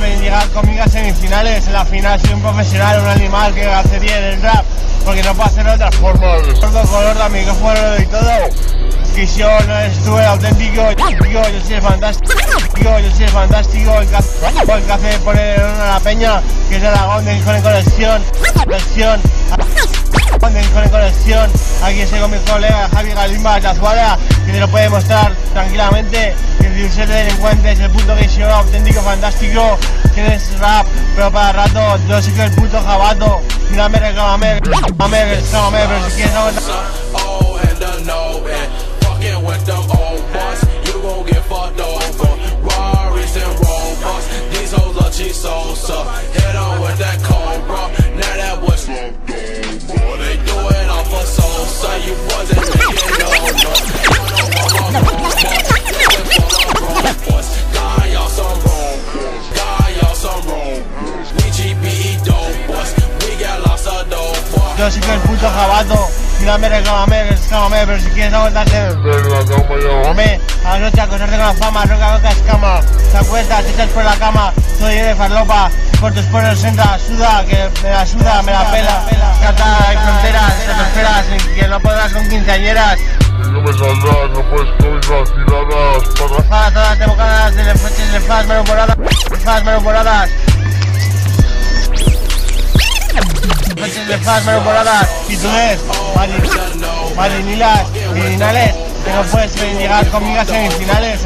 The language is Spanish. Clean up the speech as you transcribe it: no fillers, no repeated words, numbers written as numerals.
pueden llegar conmigo a semifinales. En la final soy un profesional, un animal que hace bien el rap, porque no puedo hacerlo de otras formas. Gordo color de micrófono y todo. Que yo no estuve auténtico, yo soy el fantástico, yo soy el fantástico, el que hace poner a la peña, que es Aragón de Gijón en conexión, aquí estoy con mi colega Javi Galimba Tazuara, que te lo puede mostrar tranquilamente, que el divisor de delincuentes, el puto que yo auténtico, fantástico, tienes rap, pero para rato, yo soy que el puto jabato, mírame, reclámame, pero si quieres with them old boys, you gon' get fucked over. Rarries and robots, these hoes are cheap salsa. Hit on with that cobra, now that was slumped over. They do it off a Sosa, you boys ain't making no noise. God, y'all some wrong boys. God, y'all some wrong boys. We GBE dope boys, we got lots of dope boys. Yo soy que el puto jabato. Mírame, reclámame, pero si quieres aguantarte, hombre, a la noche acostarte con la fama, roca, escama, te acuestas, te echas por la cama, soy de farlopa, por tus poros entra, suda, que me la suda, me la pela, cata, hay fronteras, te esperas, que no podrás con quinceañeras. No me saldrás, no puedes comer vaciladas, todas de bocadas, de flash, manopoladas, y tú ves, marinilas, criminales, que no puedes llegar conmigo a semifinales.